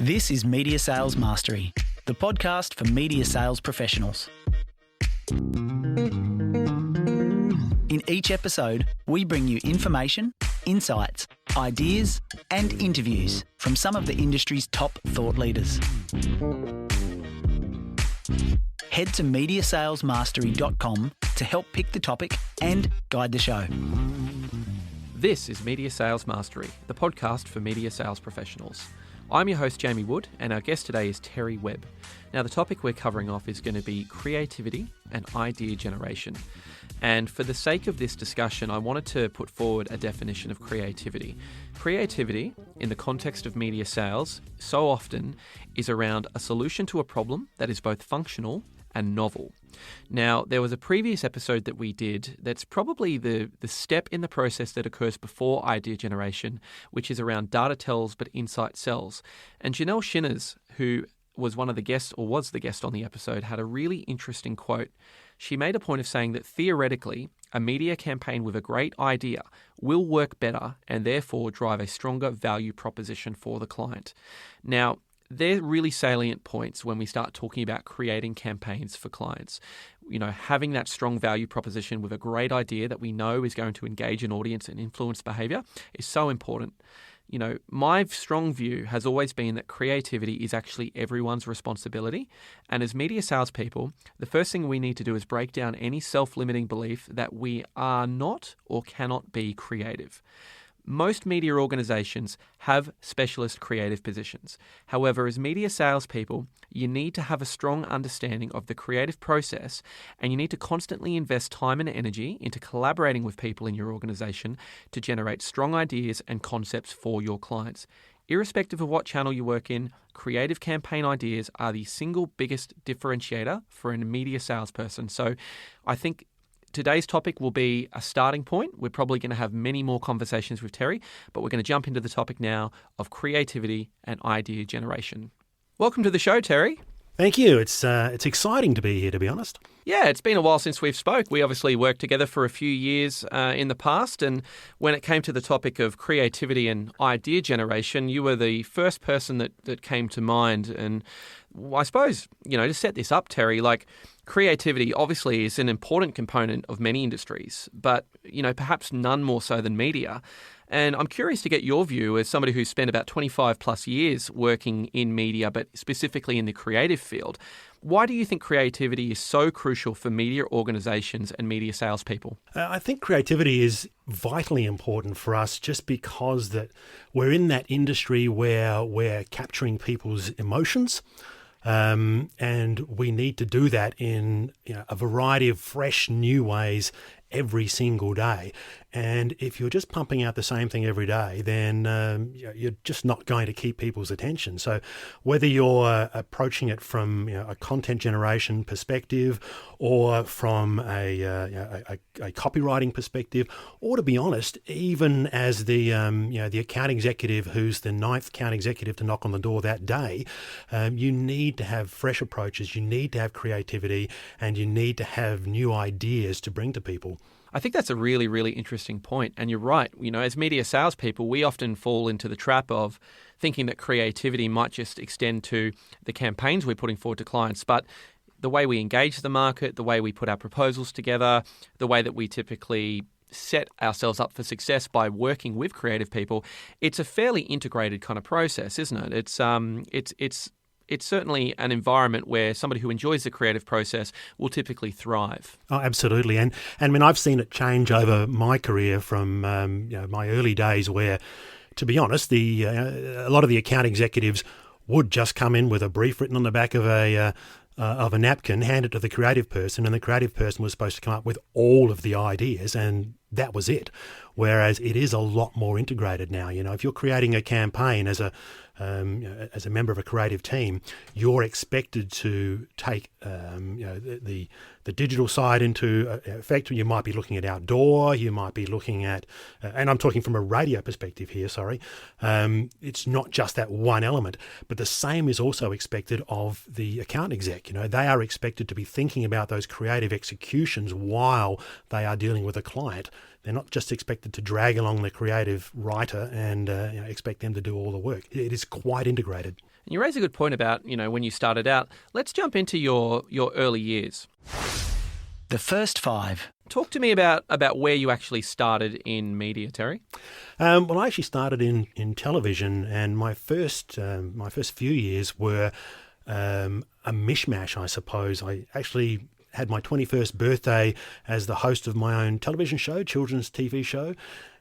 This is Media Sales Mastery, the podcast for media sales professionals. In each episode, we bring you information, insights, ideas, and interviews from some of the industry's top thought leaders. Head to mediasalesmastery.com to help pick the topic and guide the show. This is Media Sales Mastery, the podcast for media sales professionals. I'm your host, Jamie Wood, and our guest today is Terry Webb. Now, the topic we're covering off is going to be creativity and idea generation. And for the sake of this discussion, I wanted to put forward a definition of creativity. Creativity, in the context of media sales, so often is around a solution to a problem that is both functional and novel. Now, there was a previous episode that we did that's probably the step in the process that occurs before idea generation, which is around data tells but insight sells. And Janelle Shinners, who was one of the guests or was the guest on the episode, had a really interesting quote. She made a point of saying that theoretically, a media campaign with a great idea will work better and therefore drive a stronger value proposition for the client. Now, they're really salient points when we start talking about creating campaigns for clients. You know, having that strong value proposition with a great idea that we know is going to engage an audience and influence behavior is so important. You know, my strong view has always been that creativity is actually everyone's responsibility. And as media salespeople, the first thing we need to do is break down any self-limiting belief that we are not or cannot be creative. Most media organizations have specialist creative positions. However, as media salespeople, you need to have a strong understanding of the creative process, and you need to constantly invest time and energy into collaborating with people in your organization to generate strong ideas and concepts for your clients. Irrespective of what channel you work in, creative campaign ideas are the single biggest differentiator for a media salesperson. So I think today's topic will be a starting point. We're probably going to have many more conversations with Terry, but we're going to jump into the topic now of creativity and idea generation. Welcome to the show, Terry. Thank you. It's exciting to be here, to be honest. Yeah, it's been a while since we've spoke. We obviously worked together for a few years in the past, and when it came to the topic of creativity and idea generation, you were the first person that came to mind. And I suppose, you know, to set this up, Terry, like creativity obviously is an important component of many industries, but, you know, perhaps none more so than media. And I'm curious to get your view as somebody who's spent about 25 plus years working in media, but specifically in the creative field. Why do you think creativity is so crucial for media organizations and media salespeople? I think creativity is vitally important for us just because that we're in that industry where we're capturing people's emotions. And we need to do that in a variety of fresh, new ways every single day. And if you're just pumping out the same thing every day, then you're just not going to keep people's attention. So whether you're approaching it from a content generation perspective or from a copywriting perspective, or to be honest, even as the account executive who's the 9th account executive to knock on the door that day, you need to have fresh approaches, you need to have creativity, and you need to have new ideas to bring to people. I think that's a really, really interesting point. And you're right. You know, as media salespeople, we often fall into the trap of thinking that creativity might just extend to the campaigns we're putting forward to clients. But the way we engage the market, the way we put our proposals together, the way that we typically set ourselves up for success by working with creative people, it's a fairly integrated kind of process, isn't it? It's certainly an environment where somebody who enjoys the creative process will typically thrive. Oh, absolutely. And I mean, I've seen it change over my career from my early days where, to be honest, a lot of the account executives would just come in with a brief written on the back of a napkin, hand it to the creative person, and the creative person was supposed to come up with all of the ideas, and that was it. Whereas it is a lot more integrated now. You know, if you're creating a campaign as a member of a creative team, you're expected to take the digital side into effect. You might be looking at outdoor, you might be looking at, and I'm talking from a radio perspective here, sorry. It's not just that one element, but the same is also expected of the account exec. You know, they are expected to be thinking about those creative executions while they are dealing with a client. They're not just expected to drag along the creative writer and expect them to do all the work. It is quite integrated. And you raise a good point about, when you started out. Let's jump into your early years. The first 5. Talk to me about where you actually started in media, Terry. Well, I actually started in television, and my first few years were a mishmash, I suppose. I actually had my 21st birthday as the host of my own television show, children's TV show.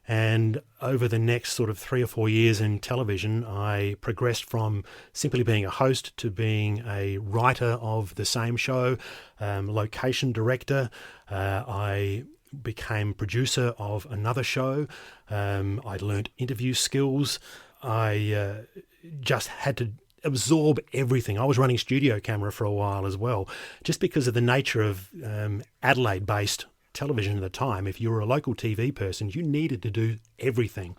And over the next sort of 3 or 4 years in television, I progressed from simply being a host to being a writer of the same show, location director. I became producer of another show. I learnt interview skills. I just had to absorb everything. I was running studio camera for a while as well, just because of the nature of Adelaide-based television at the time. If you were a local TV person, you needed to do everything.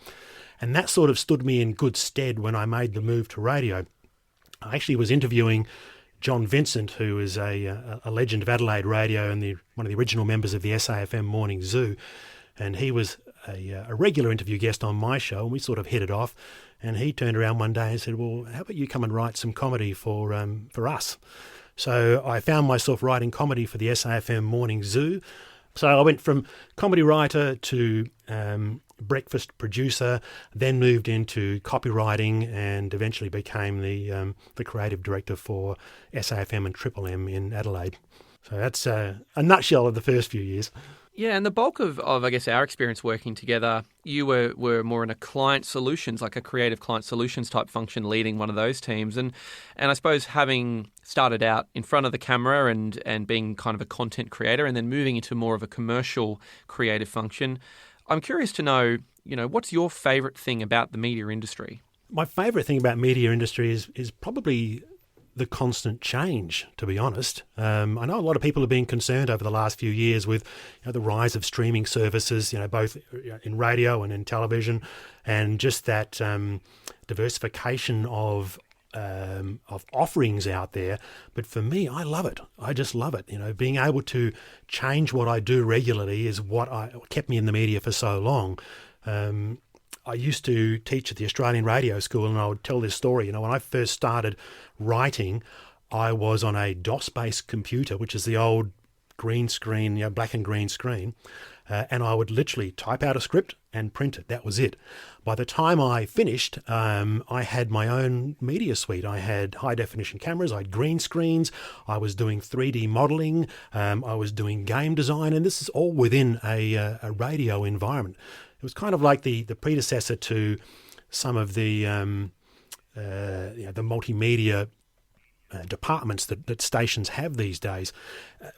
And that sort of stood me in good stead when I made the move to radio. I actually was interviewing John Vincent, who is a legend of Adelaide radio and one of the original members of the SAFM Morning Zoo. And he was a regular interview guest on my show, and we sort of hit it off. And he turned around one day and said, well, how about you come and write some comedy for us? So I found myself writing comedy for the SAFM Morning Zoo. So I went from comedy writer to breakfast producer, then moved into copywriting, and eventually became the creative director for SAFM and Triple M in Adelaide. So that's a nutshell of the first few years. Yeah, and the bulk of I guess, our experience working together, you were more in a client solutions, like a creative client solutions type function, leading one of those teams. And I suppose having started out in front of the camera and being kind of a content creator and then moving into more of a commercial creative function, I'm curious to know, what's your favourite thing about the media industry? My favourite thing about media industry is probably the constant change, to be honest. I know a lot of people have been concerned over the last few years with the rise of streaming services, both in radio and in television, and just that diversification of offerings out there. But for me, I love it. I just love it. Being able to change what I do regularly is what kept me in the media for so long. I used to teach at the Australian Radio School, and I would tell this story. When I first started writing, I was on a DOS-based computer, which is the old green screen, black and green screen, and I would literally type out a script and print it. That was it. By the time I finished, I had my own media suite. I had high-definition cameras, I had green screens, I was doing 3D modelling, I was doing game design, and this is all within a radio environment. It was kind of like the predecessor to some of the multimedia departments that stations have these days.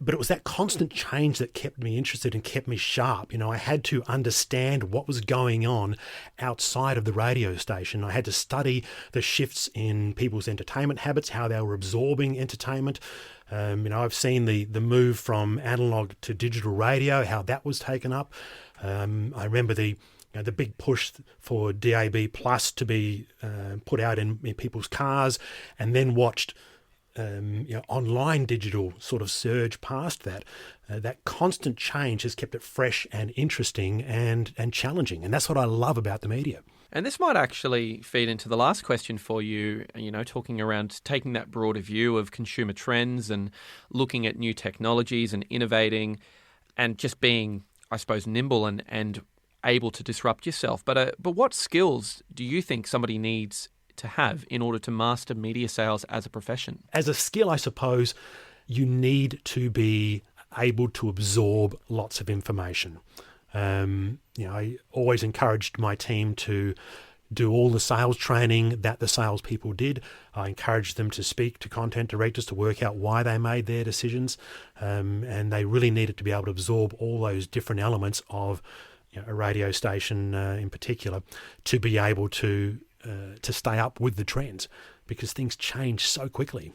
But it was that constant change that kept me interested and kept me sharp. I had to understand what was going on outside of the radio station. I had to study the shifts in people's entertainment habits, how they were absorbing entertainment. I've seen the move from analog to digital radio, how that was taken up. I remember the big push for DAB Plus to be put out in people's cars, and then watched online digital sort of surge past that. That constant change has kept it fresh and interesting and challenging, and that's what I love about the media. And this might actually feed into the last question for you, talking around taking that broader view of consumer trends and looking at new technologies and innovating and just being, I suppose, nimble and able to disrupt yourself. But what skills do you think somebody needs to have in order to master media sales as a profession? As a skill, I suppose, you need to be able to absorb lots of information. I always encouraged my team to do all the sales training that the salespeople did. I encouraged them to speak to content directors to work out why they made their decisions, and they really needed to be able to absorb all those different elements of a radio station in particular to be able to stay up with the trends, because things change so quickly.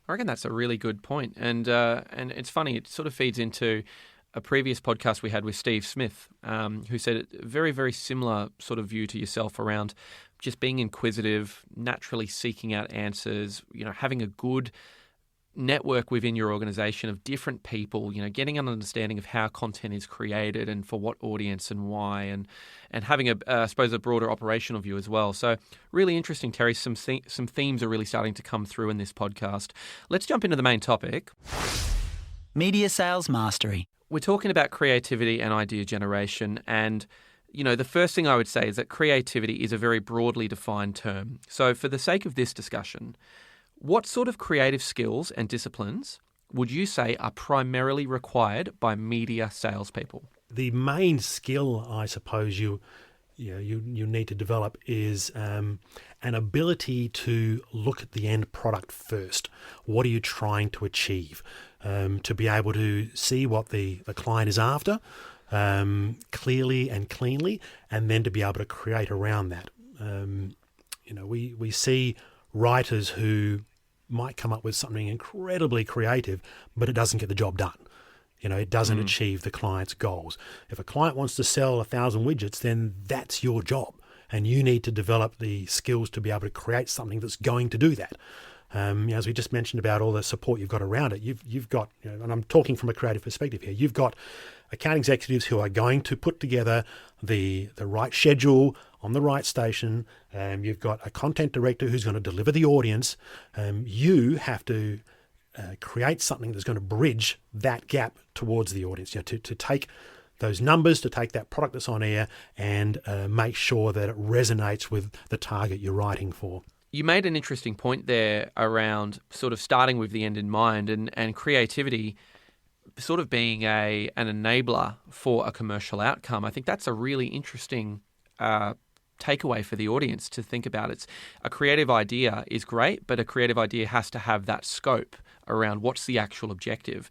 I reckon that's a really good point. And it's funny, it sort of feeds into a previous podcast we had with Steve Smith, who said a very, very similar sort of view to yourself around just being inquisitive, naturally seeking out answers, having a good network within your organization of different people, getting an understanding of how content is created and for what audience and why, and having I suppose a broader operational view as well. So really interesting, Terry. Some themes are really starting to come through in this podcast. Let's jump into the main topic. Media Sales Mastery. We're talking about creativity and idea generation, and the first thing I would say is that creativity is a very broadly defined term. So for the sake of this discussion, what sort of creative skills and disciplines would you say are primarily required by media salespeople? The main skill, I suppose, you need to develop is an ability to look at the end product first. What are you trying to achieve? To be able to see what the client is after clearly and cleanly, and then to be able to create around that. We see writers who might come up with something incredibly creative, but it doesn't get the job done. It doesn't achieve the client's goals. If a client wants to sell 1,000 widgets, then that's your job. And you need to develop the skills to be able to create something that's going to do that. As we just mentioned about all the support you've got around it, you've got, and I'm talking from a creative perspective here, you've got account executives who are going to put together the right schedule on the right station. You've got a content director who's going to deliver the audience. You have to create something that's going to bridge that gap towards the audience, to take those numbers, to take that product that's on air and make sure that it resonates with the target you're writing for. You made an interesting point there around sort of starting with the end in mind and creativity sort of being an enabler for a commercial outcome. I think that's a really interesting takeaway for the audience to think about. It's a creative idea is great, but a creative idea has to have that scope around what's the actual objective.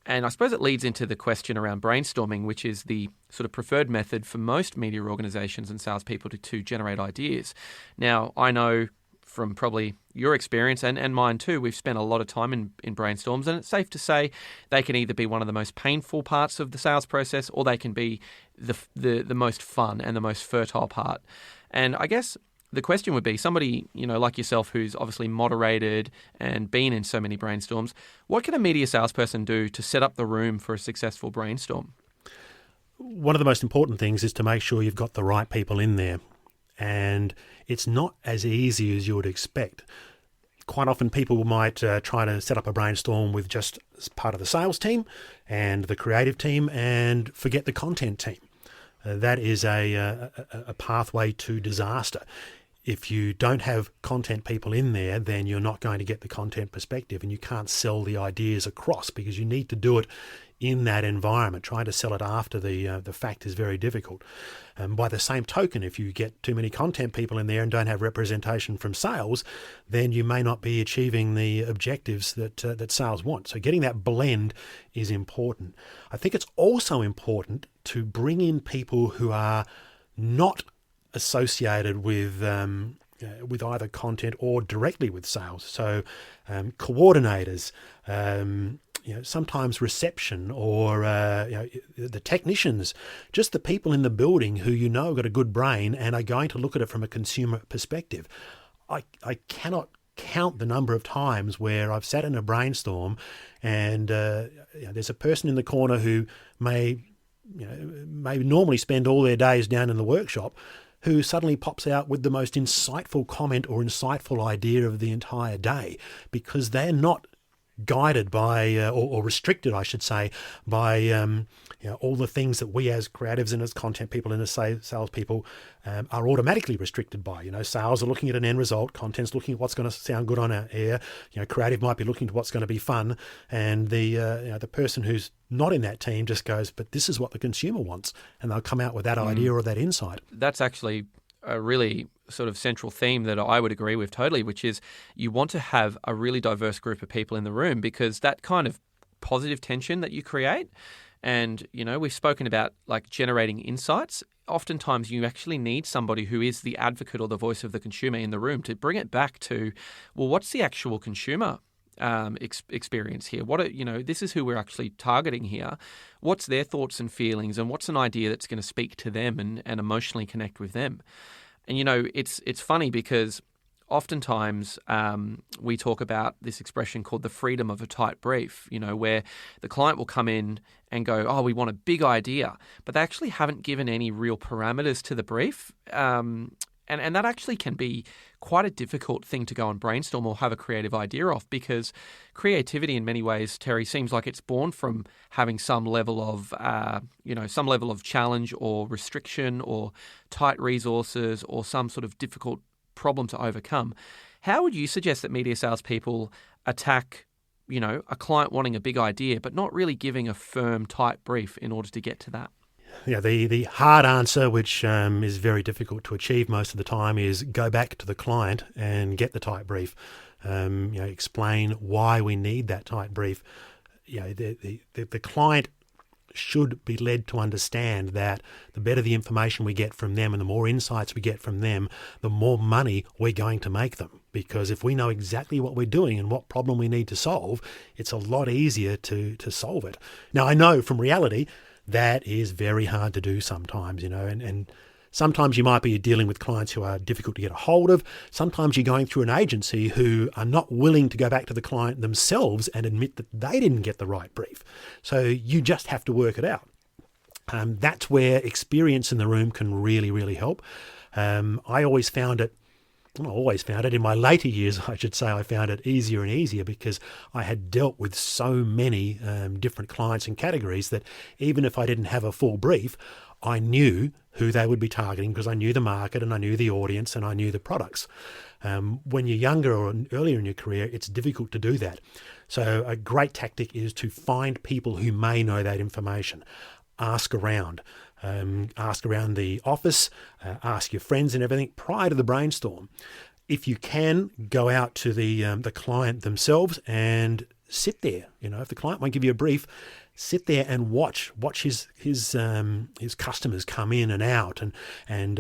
And I suppose it leads into the question around brainstorming, which is the sort of preferred method for most media organizations and salespeople to generate ideas. Now, I know from probably your experience and mine too, we've spent a lot of time in brainstorms, and it's safe to say they can either be one of the most painful parts of the sales process, or they can be the most fun and the most fertile part. And I guess the question would be, somebody like yourself who's obviously moderated and been in so many brainstorms, what can a media salesperson do to set up the room for a successful brainstorm? One of the most important things is to make sure you've got the right people in there. And it's not as easy as you would expect. Quite often people might try to set up a brainstorm with just part of the sales team and the creative team and forget the content team. That is a pathway to disaster. If you don't have content people in there, then you're not going to get the content perspective, and you can't sell the ideas across because you need to do it in that environment. Trying to sell it after the fact is very difficult. By the same token, if you get too many content people in there and don't have representation from sales, then you may not be achieving the objectives that sales want. So getting that blend is important. I think it's also important to bring in people who are not associated with either content or directly with sales. So coordinators, sometimes reception, or the technicians, just the people in the building who have got a good brain and are going to look at it from a consumer perspective. I cannot count the number of times where I've sat in a brainstorm and there's a person in the corner who may normally spend all their days down in the workshop, who suddenly pops out with the most insightful comment or insightful idea of the entire day, because they're not guided by, or restricted, I should say, by all the things that we as creatives and as content people and as sales people are automatically restricted by. Sales are looking at an end result, content's looking at what's going to sound good on our air. Creative might be looking to what's going to be fun, and the person who's not in that team just goes, but this is what the consumer wants, and they'll come out with that idea or that insight. That's actually a really sort of central theme that I would agree with totally, which is you want to have a really diverse group of people in the room, because that kind of positive tension that you create, and we've spoken about like generating insights. Oftentimes you actually need somebody who is the advocate or the voice of the consumer in the room to bring it back to, well, what's the actual consumer experience here? This is who we're actually targeting here. What's their thoughts and feelings, and what's an idea that's going to speak to them and emotionally connect with them? And it's funny because oftentimes we talk about this expression called the freedom of a tight brief, where the client will come in and go, oh, we want a big idea, but they actually haven't given any real parameters to the brief. And that actually can be quite a difficult thing to go and brainstorm or have a creative idea of, because creativity in many ways, Terry, seems like it's born from having some level of challenge or restriction or tight resources or some sort of difficult problem to overcome. How would you suggest that media salespeople attack, a client wanting a big idea but not really giving a firm, tight brief in order to get to that? Yeah, the hard answer, which is very difficult to achieve most of the time, is go back to the client and get the tight brief. Explain why we need that tight brief. The client should be led to understand that the better the information we get from them and the more insights we get from them, the more money we're going to make them. Because if we know exactly what we're doing and what problem we need to solve, it's a lot easier to solve it. Now, I know from reality that is very hard to do sometimes, and sometimes you might be dealing with clients who are difficult to get a hold of. Sometimes you're going through an agency who are not willing to go back to the client themselves and admit that they didn't get the right brief. So you just have to work it out. That's where experience in the room can really, really help. I always found it in my later years, I should say, I found it easier and easier because I had dealt with so many different clients and categories that even if I didn't have a full brief, I knew who they would be targeting because I knew the market and I knew the audience and I knew the products. When you're younger or earlier in your career, it's difficult to do that. So a great tactic is to find people who may know that information. Ask around. Ask around the office, ask your friends and everything prior to the brainstorm. If you can, go out to the client themselves and sit there. If the client won't give you a brief, sit there and watch his customers come in and out, and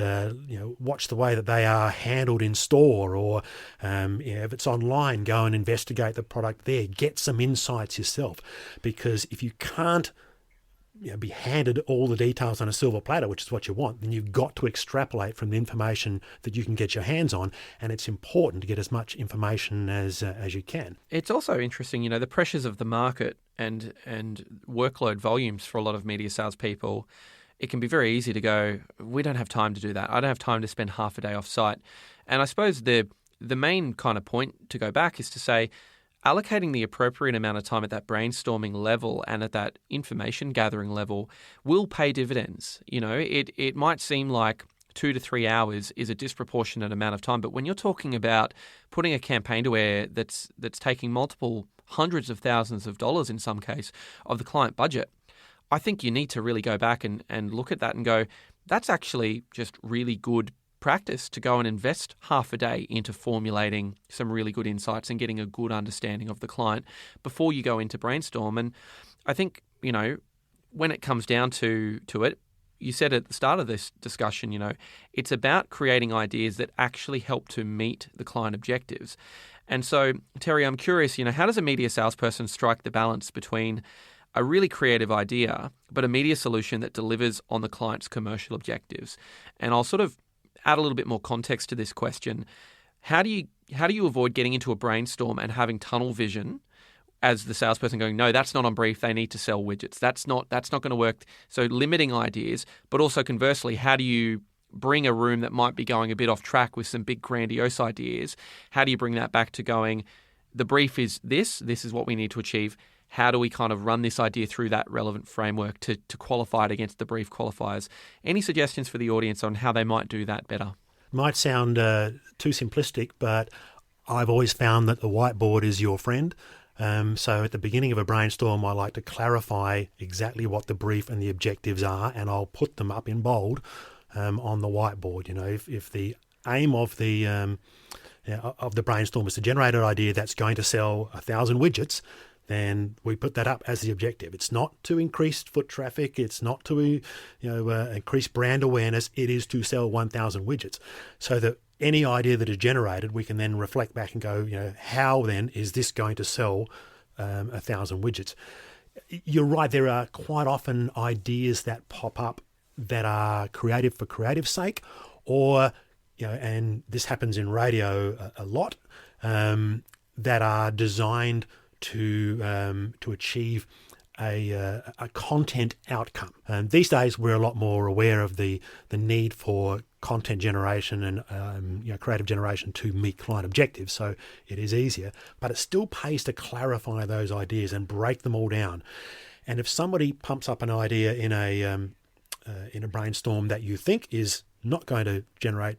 watch the way that they are handled in store, or if it's online, go and investigate the product there. Get some insights yourself, because if you can't be handed all the details on a silver platter, which is what you want, then you've got to extrapolate from the information that you can get your hands on, and it's important to get as much information as you can. It's also interesting, the pressures of the market and workload volumes for a lot of media salespeople. It can be very easy to go, we don't have time to do that. I don't have time to spend half a day off site. And I suppose the main kind of point to go back is to say, allocating the appropriate amount of time at that brainstorming level and at that information gathering level will pay dividends. It might seem like 2 to 3 hours is a disproportionate amount of time, but when you're talking about putting a campaign to air that's taking multiple hundreds of thousands of dollars in some case of the client budget, I think you need to really go back and look at that and go, that's actually just really good practice to go and invest half a day into formulating some really good insights and getting a good understanding of the client before you go into brainstorm. And I think, when it comes down to it, you said at the start of this discussion, it's about creating ideas that actually help to meet the client objectives. And so, Terry, I'm curious, how does a media salesperson strike the balance between a really creative idea, but a media solution that delivers on the client's commercial objectives? And I'll sort of add a little bit more context to this question. How do you avoid getting into a brainstorm and having tunnel vision as the salesperson going, no, that's not on brief, they need to sell widgets. That's not going to work. So limiting ideas, but also conversely, how do you bring a room that might be going a bit off track with some big grandiose ideas? How do you bring that back to going, the brief is this is what we need to achieve. How do we kind of run this idea through that relevant framework to qualify it against the brief qualifiers? Any suggestions for the audience on how they might do that better? Might sound too simplistic, but I've always found that the whiteboard is your friend. So at the beginning of a brainstorm, I like to clarify exactly what the brief and the objectives are, and I'll put them up in bold on the whiteboard. If the aim of the brainstorm is to generate an idea that's going to sell 1,000 widgets, then we put that up as the objective. It's not to increase foot traffic. It's not to increase brand awareness. It is to sell 1,000 widgets. So that any idea that is generated, we can then reflect back and go, how then is this going to sell 1,000 widgets? You're right. There are quite often ideas that pop up that are creative for creative's sake, or and this happens in radio a lot, that are designed to achieve a content outcome. And these days, we're a lot more aware of the need for content generation and creative generation to meet client objectives. So it is easier, but it still pays to clarify those ideas and break them all down. And if somebody pumps up an idea in a brainstorm that you think is not going to generate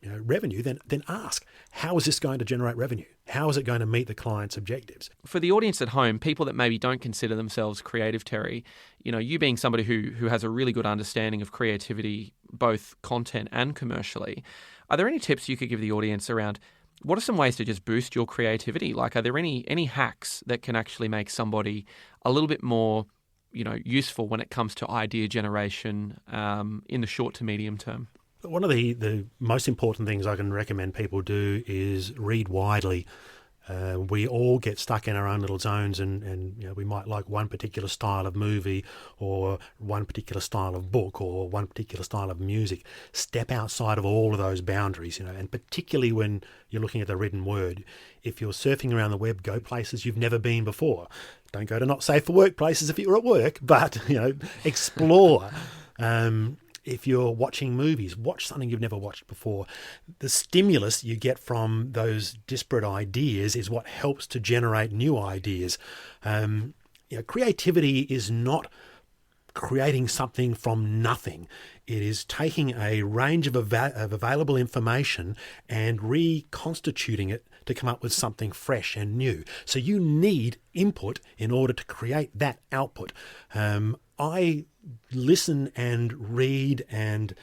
revenue, then ask, how is this going to generate revenue? How is it going to meet the client's objectives? For the audience at home, people that maybe don't consider themselves creative, Terry, you being somebody who has a really good understanding of creativity, both content and commercially, are there any tips you could give the audience around what are some ways to just boost your creativity? Like, are there any hacks that can actually make somebody a little bit more, useful when it comes to idea generation in the short to medium term? One of the most important things I can recommend people do is read widely. We all get stuck in our own little zones, and we might like one particular style of movie or one particular style of book or one particular style of music. Step outside of all of those boundaries, and particularly when you're looking at the written word. If you're surfing around the web, go places you've never been before. Don't go to not safe for work places if you're at work, but explore. If you're watching movies, watch something you've never watched before. The stimulus you get from those disparate ideas is what helps to generate new ideas. Creativity is not creating something from nothing. It is taking a range of available information and reconstituting it to come up with something fresh and new. So you need input in order to create that output. I listen and read and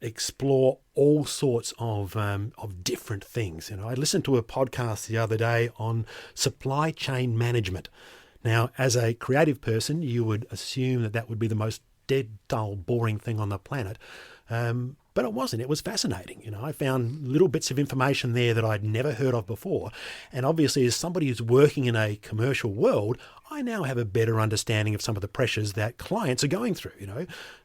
explore all sorts of different things. I listened to a podcast the other day on supply chain management. Now, as a creative person, you would assume that would be the most dead, dull, boring thing on the planet. But it wasn't. It was fascinating. I found little bits of information there that I'd never heard of before. And obviously, as somebody who's working in a commercial world, I now have a better understanding of some of the pressures that clients are going through,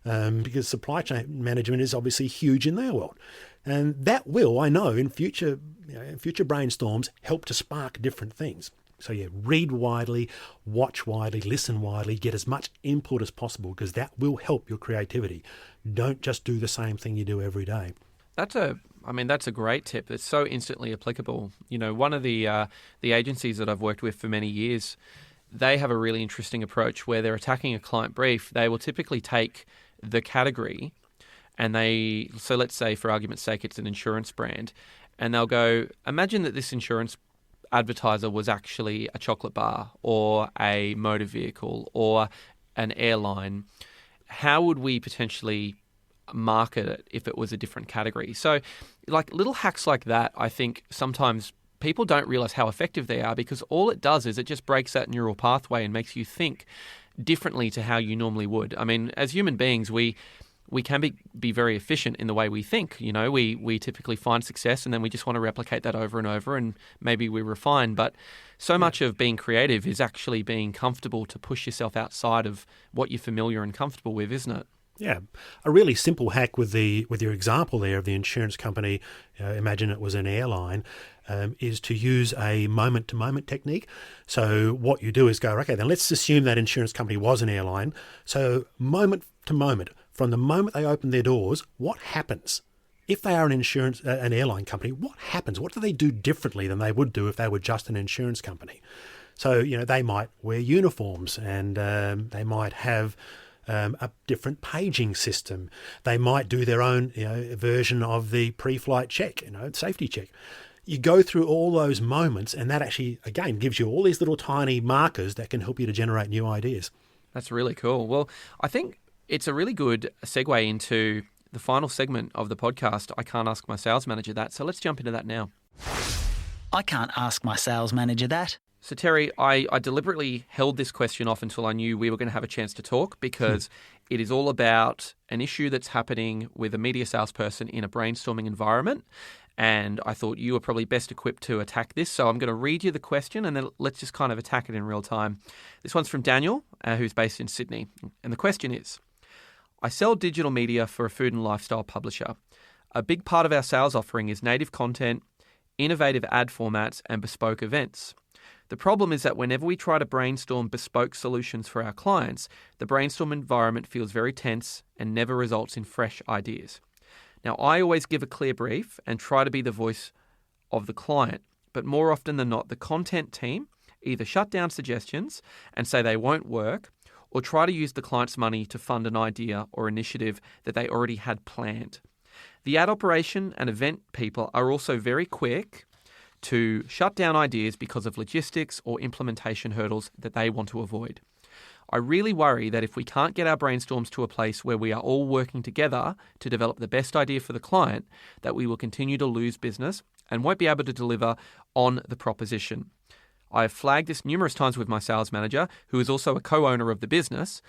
because supply chain management is obviously huge in their world. And that will, I know, in future brainstorms, help to spark different things. So read widely, watch widely, listen widely, get as much input as possible, because that will help your creativity. Don't just do the same thing you do every day. That's a great tip. It's so instantly applicable. One of the agencies that I've worked with for many years, they have a really interesting approach where they're attacking a client brief. They will typically take the category and so let's say for argument's sake, it's an insurance brand, and they'll go, imagine that this insurance advertiser was actually a chocolate bar or a motor vehicle or an airline. How would we potentially market it if it was a different category? So like little hacks like that, I think sometimes people don't realize how effective they are, because all it does is it just breaks that neural pathway and makes you think differently to how you normally would. I mean, as human beings, we can be very efficient in the way we think. We typically find success and then we just want to replicate that over and over, and maybe we refine. But so much of being creative is actually being comfortable to push yourself outside of what you're familiar and comfortable with, isn't it? Yeah, a really simple hack with your example there of the insurance company, imagine it was an airline, is to use a moment-to-moment technique. So what you do is go, okay, then let's assume that insurance company was an airline. So moment to moment, from the moment they open their doors, what happens? If they are an airline company, what happens? What do they do differently than they would do if they were just an insurance company? So, they might wear uniforms, and they might have a different paging system. They might do their own version of the pre-flight check, safety check. You go through all those moments, and that actually, again, gives you all these little tiny markers that can help you to generate new ideas. That's really cool. Well, I think it's a really good segue into the final segment of the podcast. I can't ask my sales manager that, so let's jump into that now. I can't ask my sales manager that. So, Terry, I deliberately held this question off until I knew we were going to have a chance to talk, because it is all about an issue that's happening with a media salesperson in a brainstorming environment. And I thought you were probably best equipped to attack this. So I'm going to read you the question and then let's just kind of attack it in real time. This one's from Daniel, who's based in Sydney. And the question is, I sell digital media for a food and lifestyle publisher. a big part of our sales offering is native content, innovative ad formats, and bespoke events. The problem is that whenever we try to brainstorm bespoke solutions for our clients, the brainstorm environment feels very tense and never results in fresh ideas. Now, I always give a clear brief and try to be the voice of the client, but more often than not, the content team either shut down suggestions and say they won't work, or try to use the client's money to fund an idea or initiative that they already had planned. The ad operation and event people are also very quick to shut down ideas because of logistics or implementation hurdles that they want to avoid. I really worry that if we can't get our brainstorms to a place where we are all working together to develop the best idea for the client, that we will continue to lose business and won't be able to deliver on the proposition. I have flagged this numerous times with my sales manager, who is also a co-owner of the business,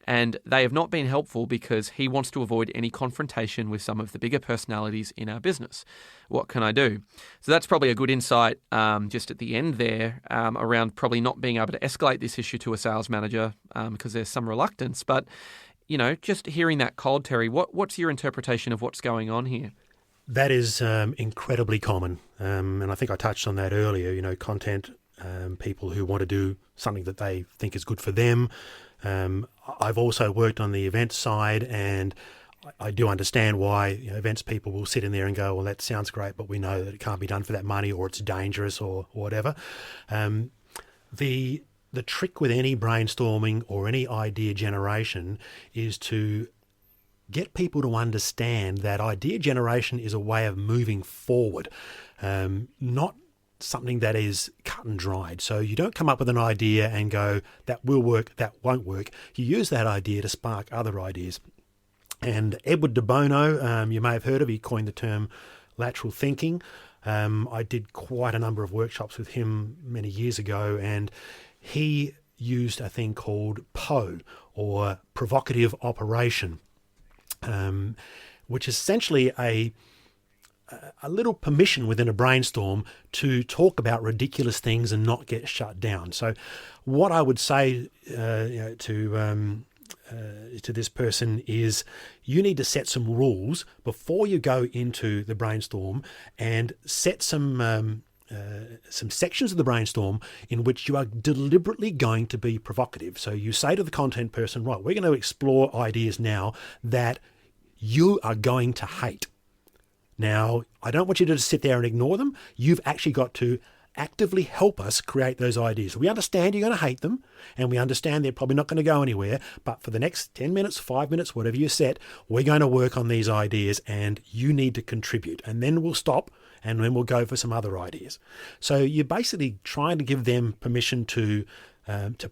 and they have not been helpful because he wants to avoid any confrontation with some of the bigger personalities in our business. What can I do? So that's probably a good insight just at the end there around probably not being able to escalate this issue to a sales manager because there's some reluctance. But, you know, just hearing that cold, Terry, what's your interpretation of what's going on here? That is incredibly common. And I think I touched on that earlier, you know, content, people who want to do something that they think is good for them. I've also worked on the event side, and I do understand why, you know, events people will sit in there and go, well, that sounds great, but we know that it can't be done for that money, or it's dangerous, or whatever. The trick with any brainstorming or any idea generation is to get people to understand that idea generation is a way of moving forward, not something that is cut and dried. So you don't come up with an idea and go, that will work, that won't work. You use that idea to spark other ideas. And Edward de Bono, you may have heard of, he coined the term lateral thinking. I did quite a number of workshops with him many years ago, and he used a thing called PO, or provocative operation, which is essentially a little permission within a brainstorm to talk about ridiculous things and not get shut down. So what I would say to this person is, you need to set some rules before you go into the brainstorm, and set some sections of the brainstorm in which you are deliberately going to be provocative. So you say to the content person, right, we're going to explore ideas now that you are going to hate. Now, I don't want you to just sit there and ignore them. You've actually got to actively help us create those ideas. We understand you're going to hate them, and we understand they're probably not going to go anywhere, but for the next 10 minutes, 5 minutes, whatever you set, we're going to work on these ideas, and you need to contribute. And then we'll stop, and then we'll go for some other ideas. So you're basically trying to give them permission to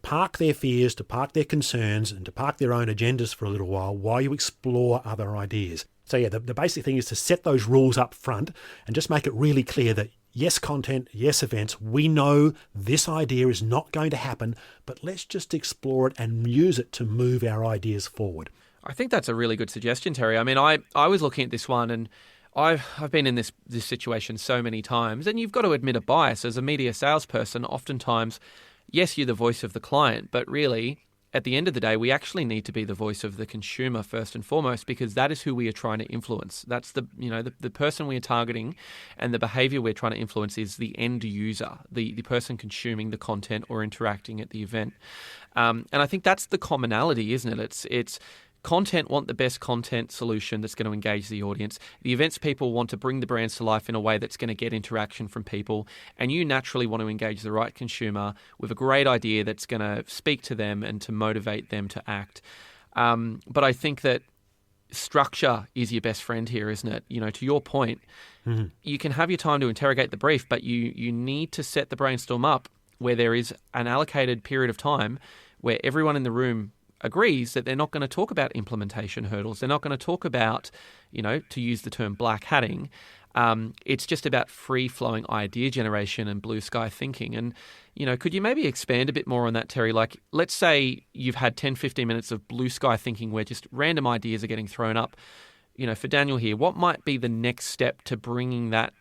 park their fears, to park their concerns, and to park their own agendas for a little while you explore other ideas. So yeah, the basic thing is to set those rules up front and just make it really clear that yes, content, yes, events, we know this idea is not going to happen, but let's just explore it and use it to move our ideas forward. I think that's a really good suggestion, Terry. I mean, I was looking at this one, and I've been in this situation so many times, and you've got to admit a bias as a media salesperson. Oftentimes, yes, you're the voice of the client, but really, at the end of the day, we actually need to be the voice of the consumer first and foremost, because that is who we are trying to influence. That's the person we are targeting, and the behavior we're trying to influence is the end user, the person consuming the content or interacting at the event. And I think that's the commonality, isn't it? It's content want the best content solution that's going to engage the audience. The events people want to bring the brands to life in a way that's going to get interaction from people. And you naturally want to engage the right consumer with a great idea that's going to speak to them and to motivate them to act. But I think that structure is your best friend here, isn't it? You know, to your point, you can have your time to interrogate the brief, but you need to set the brainstorm up where there is an allocated period of time where everyone in the room agrees that they're not going to talk about implementation hurdles. They're not going to talk about, to use the term black hatting. It's just about free-flowing idea generation and blue sky thinking. And, could you maybe expand a bit more on that, Terry? Like, let's say you've had 10, 15 minutes of blue sky thinking where just random ideas are getting thrown up. For Daniel here, what might be the next step to bringing that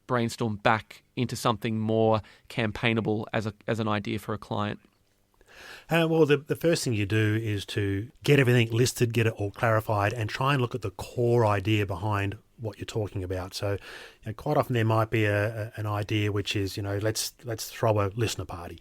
brainstorm back into something more campaignable as an idea for a client? Well, the first thing you do is to get everything listed, get it all clarified, and try and look at the core idea behind what you're talking about. So quite often there might be an idea which is, let's throw a listener party.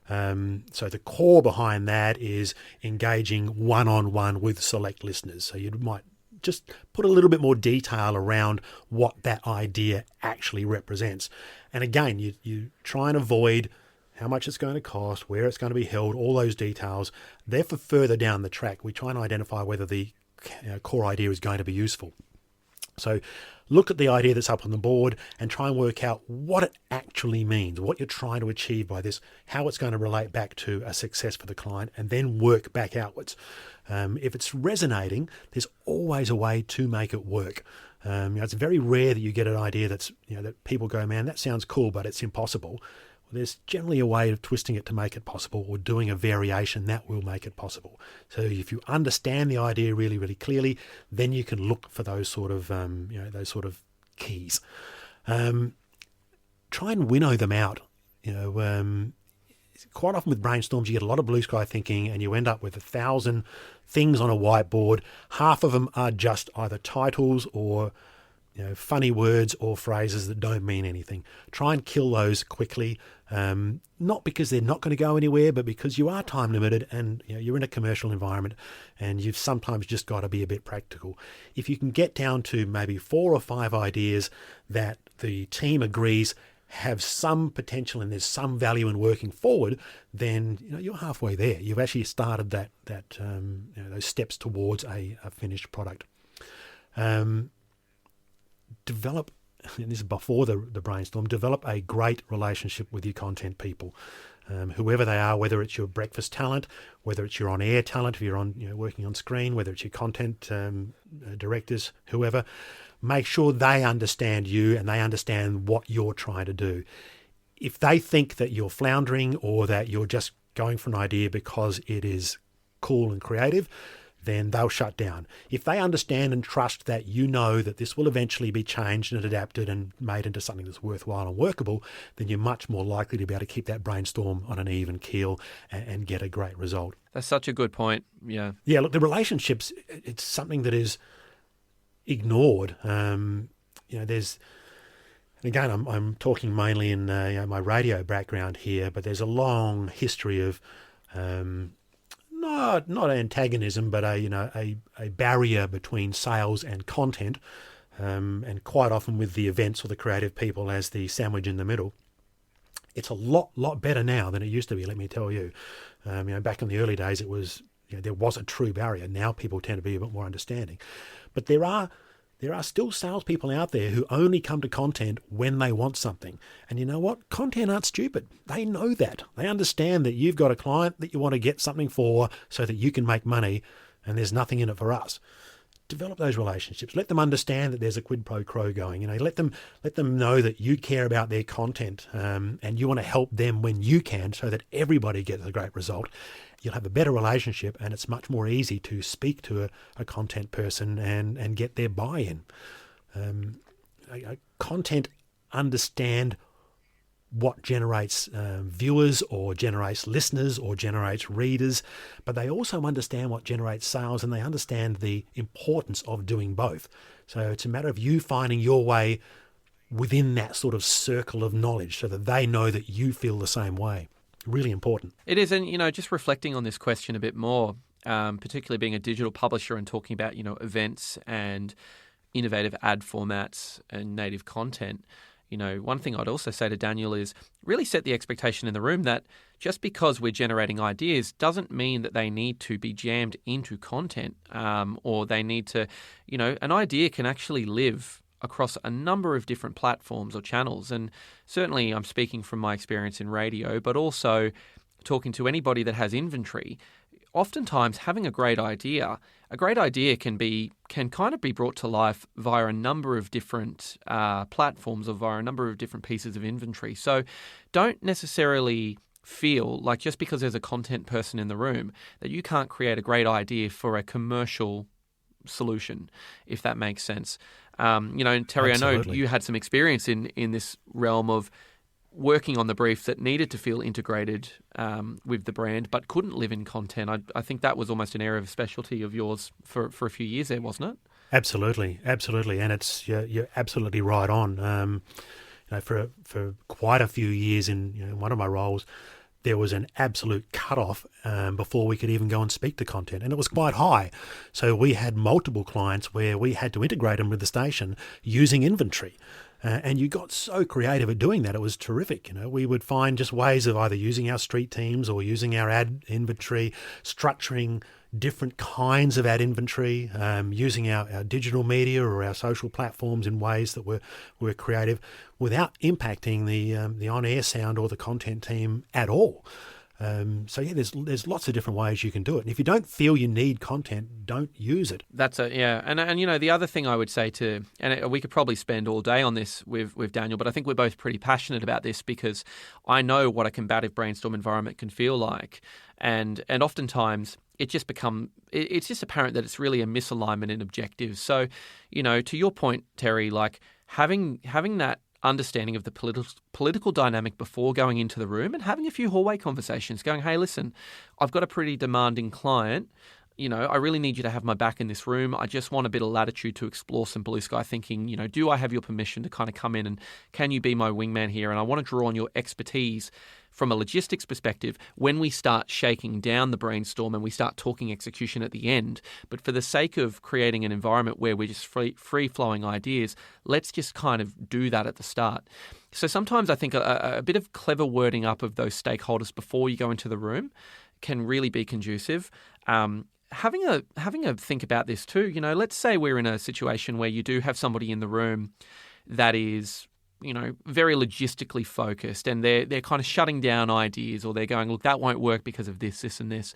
So the core behind that is engaging one-on-one with select listeners. So you might just put a little bit more detail around what that idea actually represents. And again, you try and avoid how much it's going to cost, where it's going to be held, all those details. They're for further down the track. We try and identify whether the core idea is going to be useful. So look at the idea that's up on the board and try and work out what it actually means, what you're trying to achieve by this, how it's going to relate back to a success for the client, and then work back outwards. If it's resonating, there's always a way to make it work. It's very rare that you get an idea that's, that people go, man, that sounds cool, but it's impossible. There's generally a way of twisting it to make it possible, or doing a variation that will make it possible. So if you understand the idea really, really clearly, then you can look for those sort of keys. Try and winnow them out. Quite often with brainstorms, you get a lot of blue sky thinking, and you end up with 1,000 things on a whiteboard. Half of them are just either titles or funny words or phrases that don't mean anything. Try and kill those quickly, not because they're not going to go anywhere, but because you are time limited and you're in a commercial environment, and you've sometimes just got to be a bit practical. If you can get down to maybe 4 or 5 ideas that the team agrees have some potential and there's some value in working forward, then you're halfway there. You've actually started those steps towards a finished product. Develop, and this is before the brainstorm, develop a great relationship with your content people, whoever they are, whether it's your breakfast talent, whether it's your on-air talent, if you're on working on screen, whether it's your content directors, whoever. Make sure they understand you and they understand what you're trying to do. If they think that you're floundering or that you're just going for an idea because it is cool and creative, then they'll shut down. If they understand and trust that that this will eventually be changed and adapted and made into something that's worthwhile and workable, then you're much more likely to be able to keep that brainstorm on an even keel and get a great result. That's such a good point. Yeah. Yeah, look, the relationships, it's something that is ignored. There's, and again, I'm talking mainly in my radio background here, but there's a long history of not antagonism, but a barrier between sales and content, and quite often with the events or the creative people as the sandwich in the middle. It's a lot better now than it used to be, let me tell you. Back in the early days, it was there was a true barrier. Now people tend to be a bit more understanding, but there are still salespeople out there who only come to content when they want something. And you know what? Content aren't stupid. They know that. They understand that you've got a client that you want to get something for so that you can make money, and there's nothing in it for us. Develop those relationships. Let them understand that there's a quid pro quo going. Let them know that you care about their content, and you want to help them when you can, so that everybody gets a great result. You'll have a better relationship, and it's much more easy to speak to a content person and get their buy-in. Content understand what generates viewers or generates listeners or generates readers, but they also understand what generates sales, and they understand the importance of doing both. So it's a matter of you finding your way within that sort of circle of knowledge so that they know that you feel the same way. Really important. It is, and just reflecting on this question a bit more, particularly being a digital publisher and talking about events and innovative ad formats and native content. One thing I'd also say to Daniel is really set the expectation in the room that just because we're generating ideas doesn't mean that they need to be jammed into content, or they need to, an idea can actually live across a number of different platforms or channels. And certainly I'm speaking from my experience in radio, but also talking to anybody that has inventory. Oftentimes having a great idea can kind of be brought to life via a number of different platforms or via a number of different pieces of inventory. So don't necessarily feel like just because there's a content person in the room that you can't create a great idea for a commercial solution, if that makes sense. And Terry, Absolutely. I know you had some experience in this realm of working on the brief that needed to feel integrated with the brand but couldn't live in content. I think that was almost an area of specialty of yours for a few years there, wasn't it? Absolutely, absolutely, and you're absolutely right on. For quite a few years in one of my roles, there was an absolute cutoff before we could even go and speak to content, and it was quite high. So we had multiple clients where we had to integrate them with the station using inventory. And you got so creative at doing that. It was terrific. We would find just ways of either using our street teams or using our ad inventory, structuring different kinds of ad inventory, using our digital media or our social platforms in ways that were creative without impacting the on-air sound or the content team at all. There's lots of different ways you can do it. And if you don't feel you need content, don't use it. That's And the other thing I would say we could probably spend all day on this with Daniel, but I think we're both pretty passionate about this because I know what a combative brainstorm environment can feel like. And oftentimes it's just apparent that it's really a misalignment in objectives. So, to your point, Terry, like having that understanding of the political dynamic before going into the room and having a few hallway conversations going, hey, listen, I've got a pretty demanding client. I really need you to have my back in this room. I just want a bit of latitude to explore some blue sky thinking. Do I have your permission to kind of come in and can you be my wingman here? And I want to draw on your expertise from a logistics perspective when we start shaking down the brainstorm and we start talking execution at the end. But for the sake of creating an environment where we're just free-flowing ideas, let's just kind of do that at the start. So sometimes I think a bit of clever wording up of those stakeholders before you go into the room can really be conducive. Having a think about this too, let's say we're in a situation where you do have somebody in the room that is, very logistically focused and they're kind of shutting down ideas or they're going, look, that won't work because of this, this and this.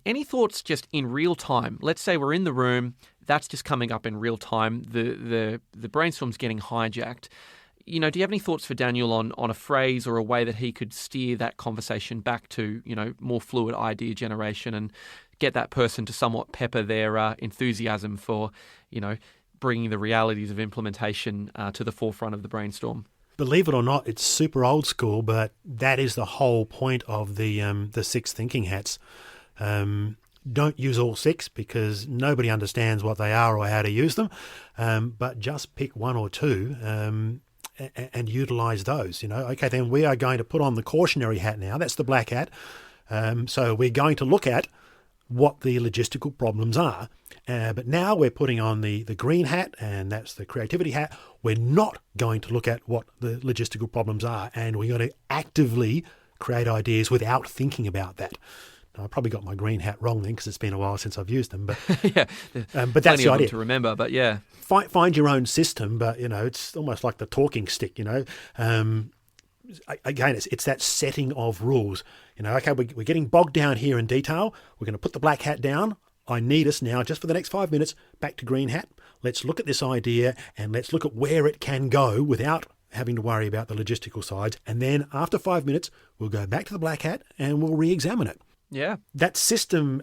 Any thoughts just in real time? Let's say we're in the room, that's just coming up in real time. The brainstorm's getting hijacked. Do you have any thoughts for Daniel on a phrase or a way that he could steer that conversation back to, more fluid idea generation and get that person to somewhat pepper their enthusiasm for, bringing the realities of implementation to the forefront of the brainstorm? Believe it or not, it's super old school, but that is the whole point of the 6 thinking hats. Don't use all 6 because nobody understands what they are or how to use them, but just pick 1 or 2 and utilize those. Okay, then we are going to put on the cautionary hat now. That's the black hat. So we're going to look at what the logistical problems are. But now we're putting on the green hat, and that's the creativity hat. We're not going to look at what the logistical problems are, and we're going to actively create ideas without thinking about that. Now, I probably got my green hat wrong then because it's been a while since I've used them. But but that's the idea to remember. But yeah, find your own system. But it's almost like the talking stick. Again, it's that setting of rules. Okay, we're getting bogged down here in detail. We're going to put the black hat down. I need us now, just for the next 5 minutes, back to green hat. Let's look at this idea and let's look at where it can go without having to worry about the logistical sides. And then after 5 minutes, we'll go back to the black hat and we'll re-examine it. Yeah. That system,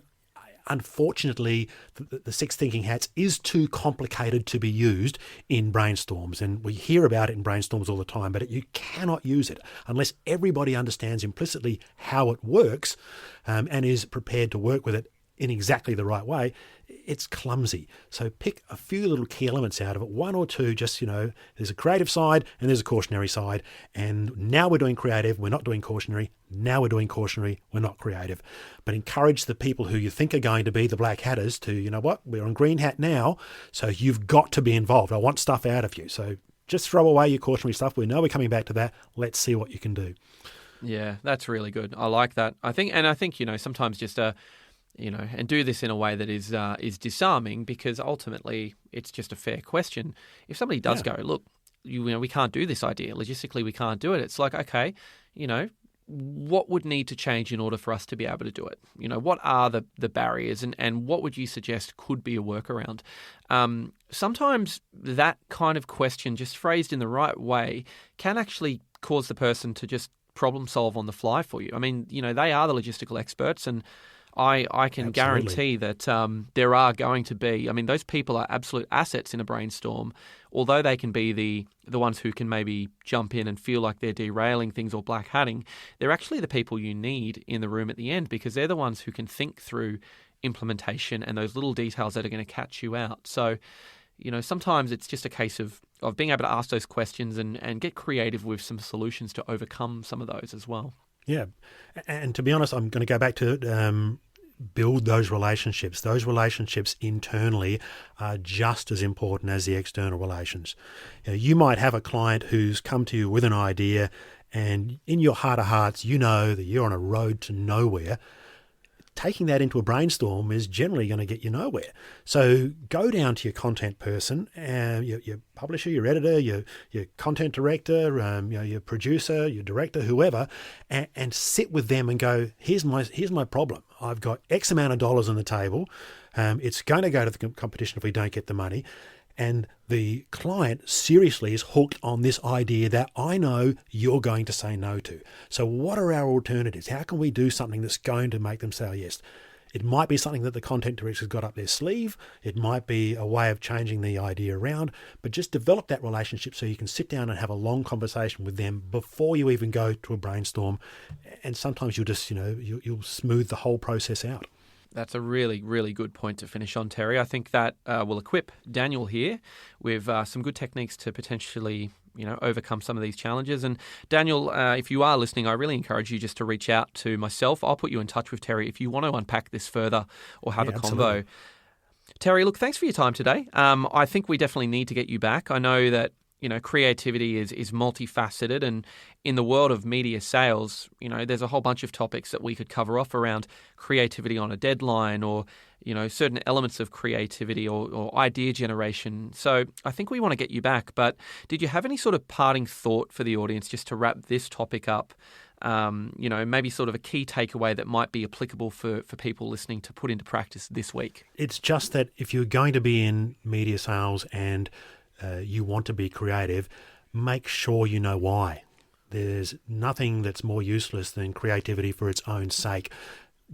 unfortunately, the 6 thinking hats is too complicated to be used in brainstorms. And we hear about it in brainstorms all the time, but you cannot use it unless everybody understands implicitly how it works and is prepared to work with it in exactly the right way. It's clumsy. So pick a few little key elements out of it, 1 or 2, just, there's a creative side and there's a cautionary side. And now we're doing creative, we're not doing cautionary. Now we're doing cautionary, we're not creative. But encourage the people who you think are going to be the black hatters to, we're on green hat now, so you've got to be involved. I want stuff out of you. So just throw away your cautionary stuff. We know we're coming back to that. Let's see what you can do. Yeah, that's really good. I like that. I think, sometimes just and do this in a way that is disarming, because ultimately it's just a fair question. If somebody does go, look, we can't do this idea. Logistically, we can't do it. It's like, okay, what would need to change in order for us to be able to do it? What are the barriers and what would you suggest could be a workaround? Sometimes that kind of question, just phrased in the right way, can actually cause the person to just problem solve on the fly for you. I mean, they are the logistical experts, and I can Absolutely. guarantee that there are going to be, those people are absolute assets in a brainstorm, although they can be the ones who can maybe jump in and feel like they're derailing things or black hatting. They're actually the people you need in the room at the end, because they're the ones who can think through implementation and those little details that are going to catch you out. So, sometimes it's just a case of being able to ask those questions and get creative with some solutions to overcome some of those as well. Yeah. And to be honest, I'm going to go back to build those relationships. Those relationships internally are just as important as the external relations. You might have a client who's come to you with an idea, and in your heart of hearts, you know that you're on a road to nowhere. Taking that into a brainstorm is generally going to get you nowhere. So go down to your content person, your publisher, your editor, your content director, your producer, your director, whoever, and sit with them and go, here's my problem. I've got X amount of dollars on the table. It's going to go to the competition if we don't get the money. And the client seriously is hooked on this idea that I know you're going to say no to. So what are our alternatives? How can we do something that's going to make them say yes? It might be something that the content director's got up their sleeve. It might be a way of changing the idea around, but just develop that relationship so you can sit down and have a long conversation with them before you even go to a brainstorm. And sometimes you'll just, you'll smooth the whole process out. That's a really, really good point to finish on, Terry. I think that will equip Daniel here with some good techniques to potentially, overcome some of these challenges. And Daniel, if you are listening, I really encourage you just to reach out to myself. I'll put you in touch with Terry if you want to unpack this further or have a convo. Terry, look, thanks for your time today. I think we definitely need to get you back. I know that creativity is multifaceted, and in the world of media sales, there's a whole bunch of topics that we could cover off around creativity on a deadline or, certain elements of creativity or idea generation. So I think we want to get you back, but did you have any sort of parting thought for the audience just to wrap this topic up? Maybe sort of a key takeaway that might be applicable for people listening to put into practice this week? It's just that if you're going to be in media sales and you want to be creative, make sure you know why. There's nothing that's more useless than creativity for its own sake.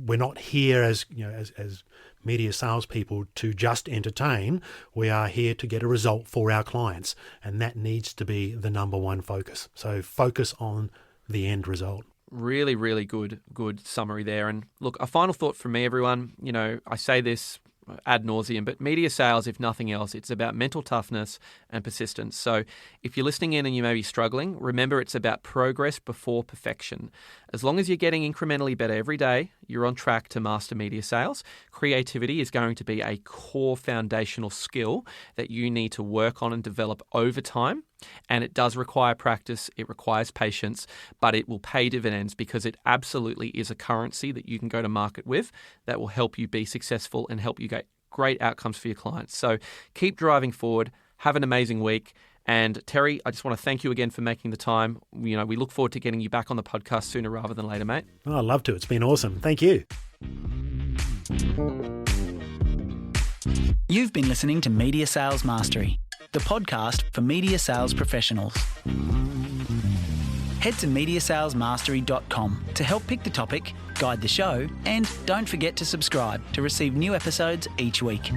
We're not here as media salespeople to just entertain. We are here to get a result for our clients, and that needs to be the number one focus. So focus on the end result. Really, really good summary there. And look, a final thought from me, everyone. I say this ad nauseum, but media sales, if nothing else, it's about mental toughness and persistence. So if you're listening in and you may be struggling, remember it's about progress before perfection. As long as you're getting incrementally better every day, you're on track to master media sales. Creativity is going to be a core foundational skill that you need to work on and develop over time. And it does require practice, it requires patience, but it will pay dividends because it absolutely is a currency that you can go to market with that will help you be successful and help you get great outcomes for your clients. So keep driving forward, have an amazing week. And Terry, I just want to thank you again for making the time. We look forward to getting you back on the podcast sooner rather than later, mate. Oh, I'd love to. It's been awesome. Thank you. You've been listening to Media Sales Mastery, the podcast for media sales professionals. Head to MediaSalesMastery.com to help pick the topic, guide the show, and don't forget to subscribe to receive new episodes each week.